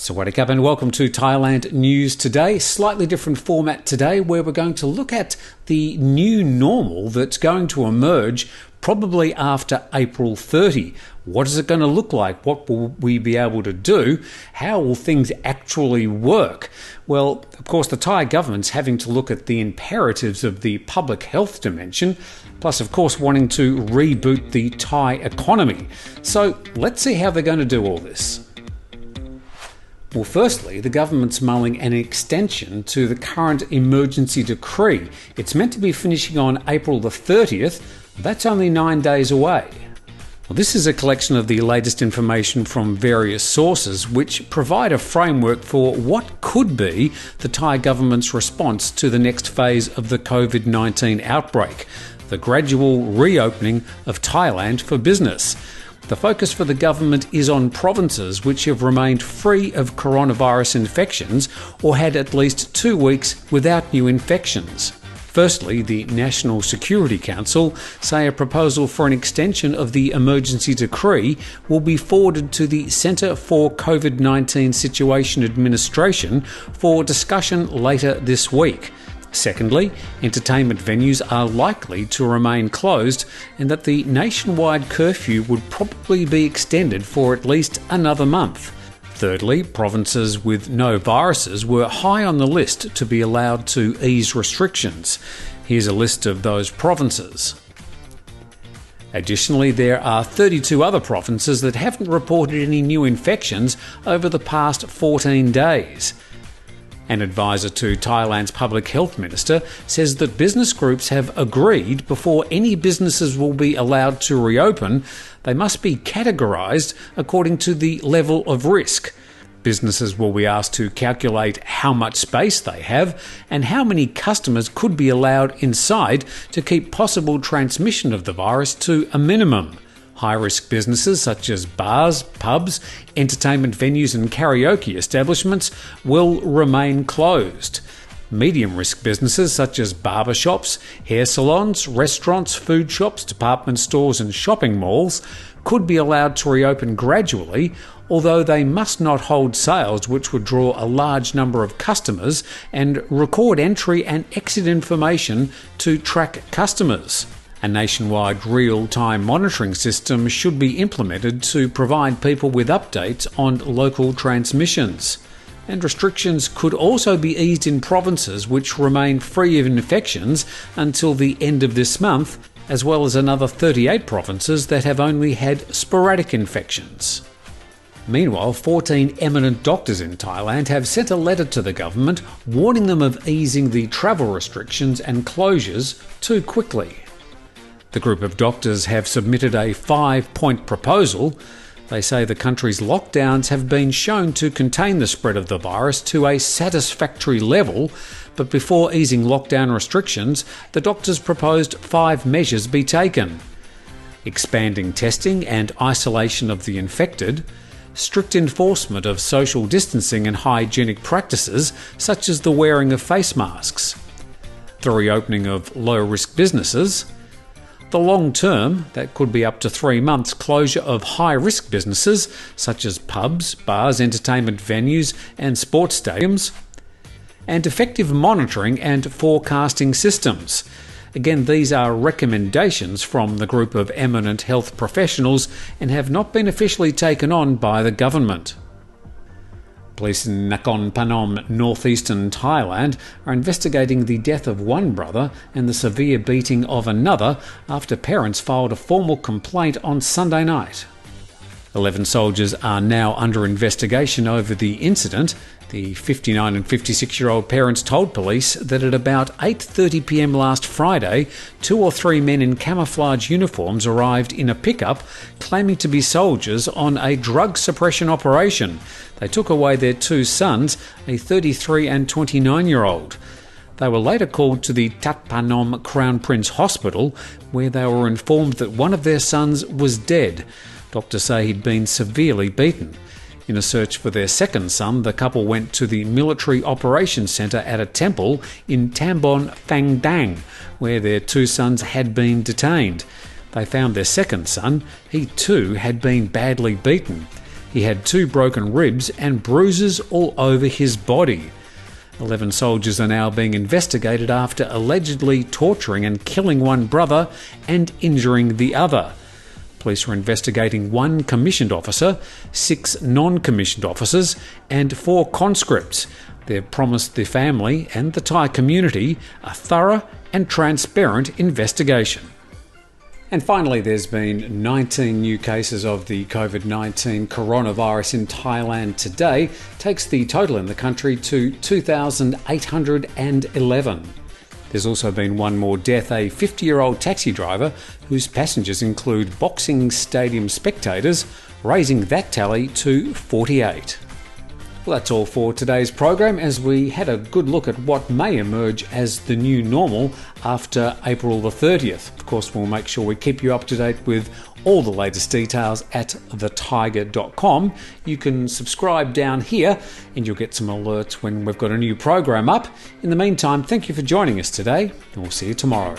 Sawadee and welcome to Thailand News Today. Slightly different format today where we're going to look at the new normal that's going to emerge probably after April 30. What is it going to look like? What will we be able to do? How will things actually work? Well, of course, the Thai government's having to look at the imperatives of the public health dimension, plus, of course, wanting to reboot the Thai economy. So let's see how they're going to do all this. Well, firstly, the government's mulling an extension to the current emergency decree. It's meant to be finishing on April the 30th. That's only 9 days away. Well, this is a collection of the latest information from various sources which provide a framework for what could be the Thai government's response to the next phase of the COVID-19 outbreak, the gradual reopening of Thailand for business. The focus for the government is on provinces which have remained free of coronavirus infections or had at least 2 weeks without new infections. Firstly, the National Security Council say a proposal for an extension of the emergency decree will be forwarded to the Centre for COVID-19 Situation Administration for discussion later this week. Secondly, entertainment venues are likely to remain closed and that the nationwide curfew would probably be extended for at least another month. Thirdly, provinces with no viruses were high on the list to be allowed to ease restrictions. Here's a list of those provinces. Additionally, there are 32 other provinces that haven't reported any new infections over the past 14 days. An advisor to Thailand's public health minister says that business groups have agreed before any businesses will be allowed to reopen, they must be categorised according to the level of risk. Businesses will be asked to calculate how much space they have and how many customers could be allowed inside to keep possible transmission of the virus to a minimum. High-risk businesses such as bars, pubs, entertainment venues and karaoke establishments will remain closed. Medium-risk businesses such as barbershops, hair salons, restaurants, food shops, department stores and shopping malls could be allowed to reopen gradually, although they must not hold sales which would draw a large number of customers and record entry and exit information to track customers. A nationwide real-time monitoring system should be implemented to provide people with updates on local transmissions. And restrictions could also be eased in provinces which remain free of infections until the end of this month, as well as another 38 provinces that have only had sporadic infections. Meanwhile, 14 eminent doctors in Thailand have sent a letter to the government warning them of easing the travel restrictions and closures too quickly. The group of doctors have submitted a 5-point proposal. They say the country's lockdowns have been shown to contain the spread of the virus to a satisfactory level, but before easing lockdown restrictions, the doctors proposed 5 measures be taken: expanding testing and isolation of the infected, strict enforcement of social distancing and hygienic practices such as the wearing of face masks, the reopening of low-risk businesses, the long-term, that could be up to 3 months, closure of high-risk businesses such as pubs, bars, entertainment venues and sports stadiums, and effective monitoring and forecasting systems. Again, these are recommendations from the group of eminent health professionals and have not been officially taken on by the government. Police in Nakhon Phanom, northeastern Thailand, are investigating the death of one brother and the severe beating of another after parents filed a formal complaint on Sunday night. 11 soldiers are now under investigation over the incident. The 59 and 56-year-old parents told police that at about 8:30 p.m. last Friday, 2 or 3 men in camouflage uniforms arrived in a pickup claiming to be soldiers on a drug suppression operation. They took away their 2 sons, a 33 and 29-year-old. They were later called to the Tat Phanom Crown Prince Hospital, where they were informed that one of their sons was dead. Doctors say he'd been severely beaten. In a search for their second son, the couple went to the Military Operations Centre at a temple in Tambon Phang Dang, where their 2 sons had been detained. They found their second son. He too had been badly beaten. He had 2 broken ribs and bruises all over his body. 11 soldiers are now being investigated after allegedly torturing and killing one brother and injuring the other. Police are investigating 1 commissioned officer, 6 non-commissioned officers and 4 conscripts. They've promised the family and the Thai community a thorough and transparent investigation. And finally, there's been 19 new cases of the COVID-19 coronavirus in Thailand today, takes the total in the country to 2,811. There's also been 1 more death, a 50-year-old taxi driver whose passengers include boxing stadium spectators, raising that tally to 48. Well, that's all for today's program, as we had a good look at what may emerge as the new normal after April the 30th. Of course, we'll make sure we keep you up to date with all the latest details at thetiger.com. You can subscribe down here and you'll get some alerts when we've got a new program up. In the meantime, thank you for joining us today, and we'll see you tomorrow.